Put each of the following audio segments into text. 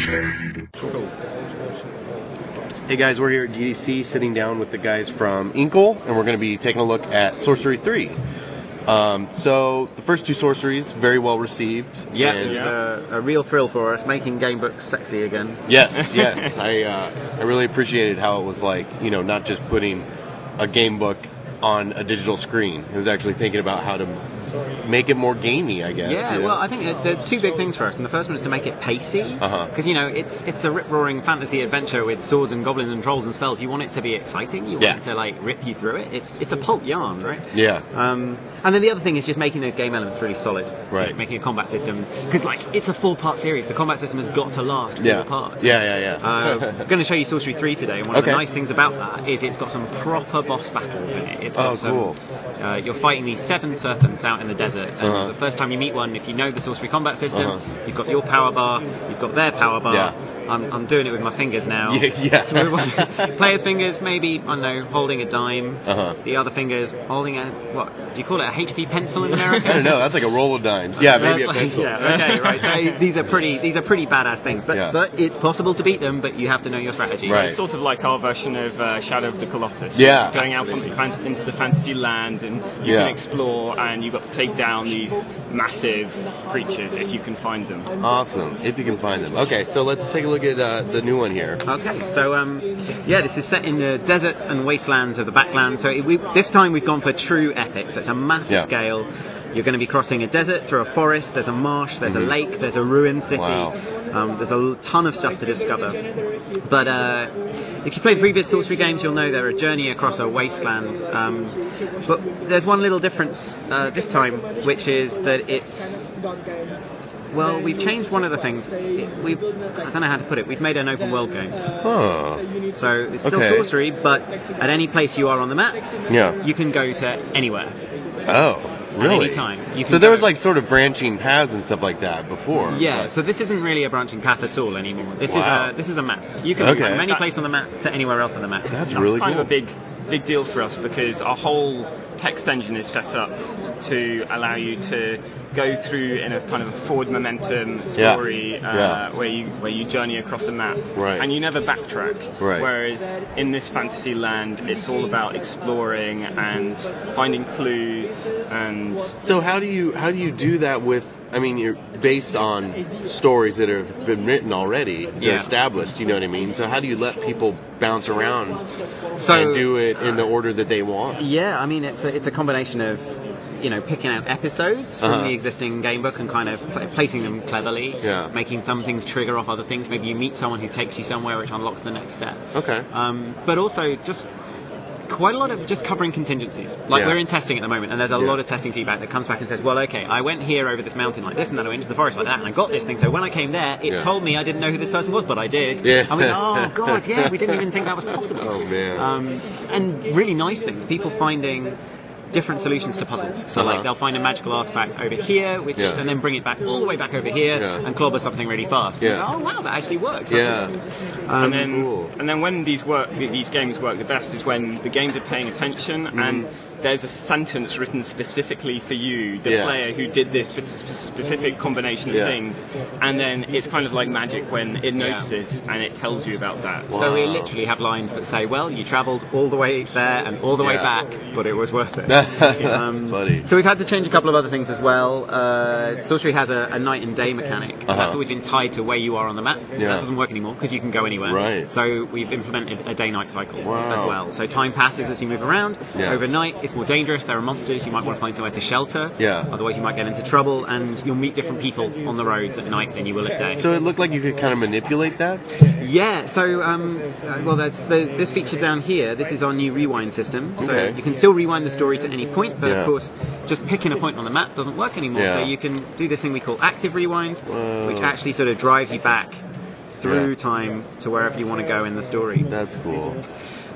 Hey guys, we're here at GDC sitting down with the guys from Inkle, and we're going to be taking a look at Sorcery 3. So the first two sorceries, very well received. Yeah, it was a real thrill for us, making game books sexy again. Yes, yes. I really appreciated how it was like, you know, not just putting a game book on a digital screen. It was actually thinking about how to make it more gamey, I guess. Yeah, well, I think there's two big things for us, and the first one is to make it pacey, because you know it's a rip-roaring fantasy adventure with swords and goblins and trolls and spells. You want it to be exciting. You want it to like rip you through it. It's a pulp yarn, right? Yeah. And then the other thing is just making those game elements really solid. Right. Like, making a combat system, because like it's a 4-part series. The combat system has got to last 4 parts. Yeah. I'm going to show you Sorcery 3 today, and one of the nice things about that is it's got some proper boss battles in it. It's got cool. You're fighting these 7 serpents out in the desert, and the first time you meet one, if you know the sorcery combat system, you've got your power bar, you've got their power bar. Yeah. I'm doing it with my fingers now. Yeah. Player's fingers, maybe, I don't know, holding a dime. The other fingers holding a, what, do you call it a HP pencil in America? I don't know, that's like a roll of dimes. Yeah, maybe a pencil. Yeah, okay, right. So these are pretty badass things. But it's possible to beat them, but you have to know your strategy. Right. It's sort of like our version of Shadow of the Colossus. Yeah. Going out into the fantasy land, and you can explore, and you've got to take down these massive creatures if you can find them. Awesome, if you can find them. Okay, so let's take a look at the new one here. Okay, so this is set in the deserts and wastelands of the Backlands. So this time we've gone for true epic. So it's a massive scale. You're going to be crossing a desert through a forest. There's a marsh. There's a lake. There's a ruined city. Wow. There's a ton of stuff to discover. But if you play the previous Sorcery games, you'll know they're a journey across a wasteland. But there's one little difference this time, which is that it's... Well, we've changed one of the things. I don't know how to put it. We've made an open world game. So it's still sorcery, but at any place you are on the map, you can go to anywhere. Oh, really? At any time. So there was like sort of branching paths and stuff like that before. Yeah. So this isn't really a branching path at all anymore. This is a map. You can go from any place on the map to anywhere else on the map. That's really kind cool. of a big deal for us, because our whole text engine is set up to allow you to go through in a kind of a forward momentum story where you journey across a map, and you never backtrack. Whereas in this fantasy land, it's all about exploring and finding clues. And so how do you do that with? I mean, you're based on stories that have been written already, they're established. You know what I mean? So how do you let people bounce around and do it in the order that they want? Yeah, I mean, it's a combination of, you know, picking out episodes from the existing game book and kind of placing them cleverly, making some things trigger off other things. Maybe you meet someone who takes you somewhere which unlocks the next step. But also just quite a lot of just covering contingencies. Like we're in testing at the moment, and there's a lot of testing feedback that comes back and says, well, okay, I went here over this mountain like this, and then I went into the forest like that, and I got this thing. So when I came there, it told me I didn't know who this person was, but I did. I went, oh god, we didn't even think that was possible. Oh man. And really nice things. People finding different solutions to puzzles. So like they'll find a magical artifact over here, which and then bring it back all the way back over here and clobber something really fast. And oh wow, that actually works. And then when these games work the best is when the games are paying attention and there's a sentence written specifically for you, the player who did this specific combination of things, and then it's kind of like magic when it notices and it tells you about that. So we literally have lines that say, well, you travelled all the way there and all the way back, but it was worth it. That's funny. So we've had to change a couple of other things as well. Sorcery has a night and day mechanic, and that's always been tied to where you are on the map. That doesn't work anymore because you can go anywhere. So we've implemented a day-night cycle as well. So time passes as you move around. Overnight, it's more dangerous. There are monsters. You might want to find somewhere to shelter. Otherwise, you might get into trouble, and you'll meet different people on the roads at night than you will at day. So it looked like you could kind of manipulate that? Yeah. So, well, that's this feature down here. This is our new rewind system. So you can still rewind the story to any point, but of course, just picking a point on the map doesn't work anymore. So you can do this thing we call active rewind, which actually sort of drives you back through time to wherever you want to go in the story. That's cool.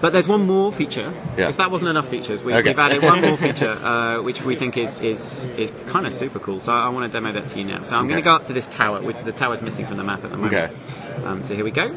But there's one more feature. If that wasn't enough features, we've added one more feature, which we think is kind of super cool. So I want to demo that to you now. So I'm going to go up to this tower. The tower's missing from the map at the moment. So here we go.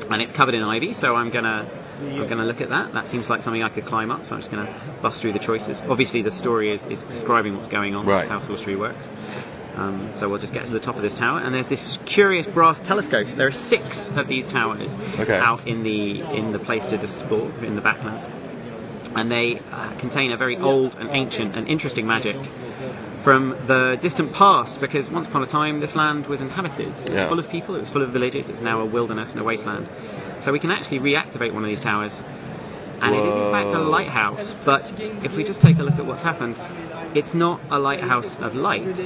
And it's covered in ivy, so I'm gonna look at that. That seems like something I could climb up, so I'm just gonna bust through the choices. Obviously, the story is describing what's going on. That's how sorcery works. So we'll just get to the top of this tower, and there's this curious brass telescope. There are 6 of these towers out in the place to explore in the backlands, and they contain a very old and ancient and interesting magic from the distant past, because once upon a time this land was inhabited. It was full of people, it was full of villages. It's now a wilderness and a wasteland. So we can actually reactivate one of these towers, and it is in fact a lighthouse. But if we just take a look at what's happened, it's not a lighthouse of light,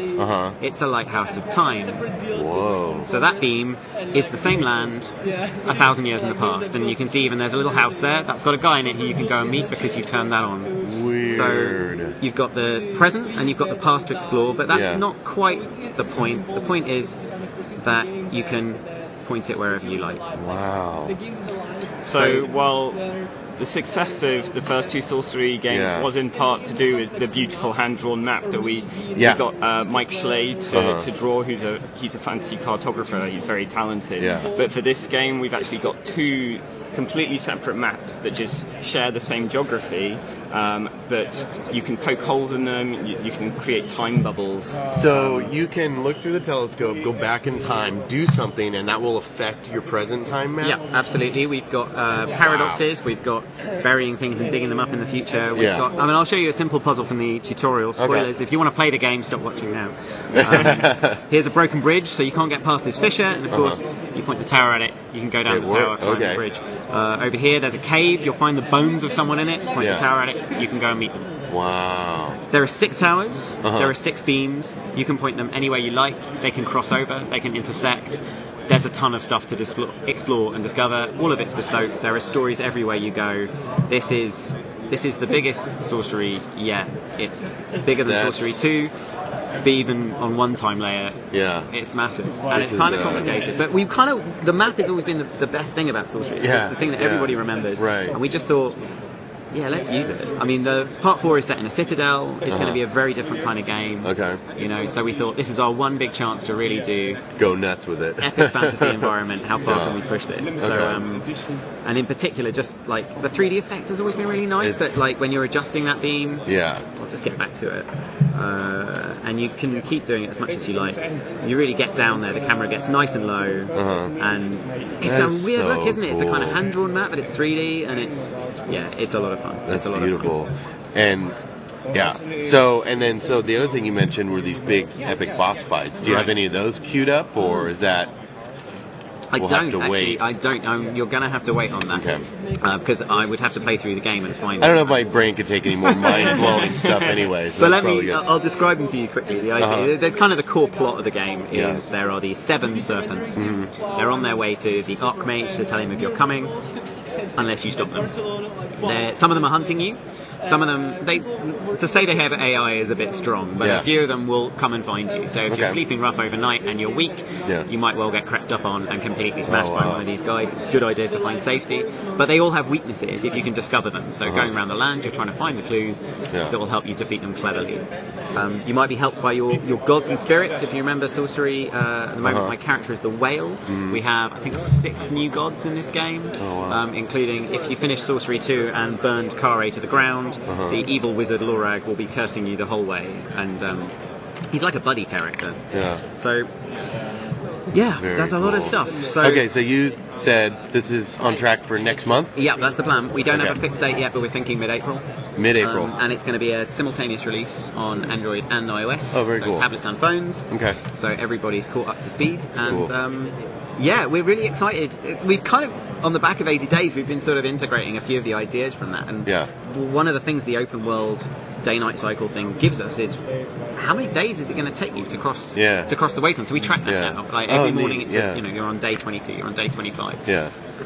it's a lighthouse of time. Whoa. So that beam is the same land 1,000 years in the past, and you can see even there's a little house there that's got a guy in it who you can go and meet because you've turned that on. Weird. So you've got the present and you've got the past to explore, but that's not quite the point. The point is that you can point it wherever you like. Wow. So while the success of the first 2 sorcery games was in part to do with the beautiful hand-drawn map that we got Mike Schlade to draw, he's a fantasy cartographer, he's very talented. But for this game we've actually got 2 completely separate maps that just share the same geography, but you can poke holes in them, you can create time bubbles. So you can look through the telescope, go back in time, do something, and that will affect your present time map? Yeah, absolutely. We've got paradoxes, we've got burying things and digging them up in the future. We've got, I'll show you a simple puzzle from the tutorial. Spoilers, if you want to play the game, stop watching now. Here's a broken bridge, so you can't get past this fissure, and of course, you point the tower at it, you can go down the tower, climb the bridge. Over here, there's a cave, you'll find the bones of someone in it, point the tower at it, you can go and meet them. Wow. There are 6 towers, there are 6 beams, you can point them anywhere you like, they can cross over, they can intersect. There's a ton of stuff to explore and discover, all of it's bespoke, there are stories everywhere you go. This is the biggest sorcery yet. It's bigger than Sorcery 2. But even on one time layer, it's massive, and it's kind of complicated. But we've the map has always been the best thing about sorcery. It's the thing that everybody remembers, and we just thought, let's use it. I mean, the part 4 is set in a citadel. It's going to be a very different kind of game. So we thought this is our one big chance to really go nuts with it. Epic fantasy environment. How far can we push this? So, and in particular, just like the 3D effect has always been really nice. But like when you're adjusting that beam, I'll just get back to it. And you can keep doing it as much as you like. You really get down there, the camera gets nice and low, and it's a weird look, isn't it? It's a kind of hand-drawn map, but it's 3D, and it's a lot of fun. That's beautiful. And so the other thing you mentioned were these big epic boss fights. Do you have any of those queued up, or is that? I don't. You're going to have to wait on that. Because I would have to play through the game and find. I don't know if my brain could take any more mind-blowing stuff anyway. So but I'll describe them to you quickly. The idea, there's kind of the core plot of the game is there are these 7 serpents. They're on their way to the Archmage to tell him if you're coming, unless you stop them. Some of them are hunting you. Some of them, to say they have AI is a bit strong, but a few of them will come and find you. So if you're sleeping rough overnight and you're weak, you might well get crept up on and completely smashed by one of these guys. It's a good idea to find safety, but they all have weaknesses if you can discover them. So going around the land, you're trying to find the clues that will help you defeat them cleverly. You might be helped by your gods and spirits. If you remember sorcery, at the moment my character is the whale. We have, I think, 6 new gods in this game, including if you finish Sorcery 2 and burned Kare to the ground, the evil wizard Lorag will be cursing you the whole way, and he's like a buddy character. So there's a lot of stuff. So so you said this is on track for next month? Yeah, that's the plan. We don't have a fixed date yet, but we're thinking mid-April. Mid-April. And it's going to be a simultaneous release on Android and iOS. Oh, very cool. Tablets and phones. So everybody's caught up to speed, and we're really excited. We've kind of, on the back of 80 Days, we've been sort of integrating a few of the ideas from that, and one of the things the open world day-night cycle thing gives us is how many days is it going to take you to cross the wasteland? So we track that now. Like every morning it says, you're on day 22, you're on day 25.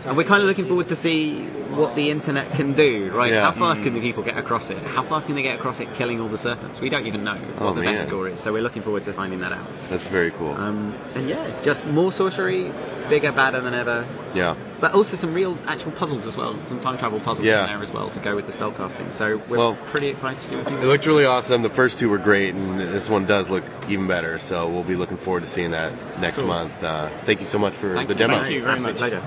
And we're kind of looking forward to see what the internet can do, right? How fast can the people get across it? How fast can they get across it killing all the serpents? We don't even know what the best score is, so we're looking forward to finding that out. That's very cool. And it's just more sorcery, bigger, badder than ever. But also some real actual puzzles as well, some time travel puzzles in there as well to go with the spellcasting. So we're pretty excited to see what people do. It looked really awesome. The first 2 were great, and this one does look even better. So we'll be looking forward to seeing that next month. Thank you so much for the demo. Thank you very much. Pleasure.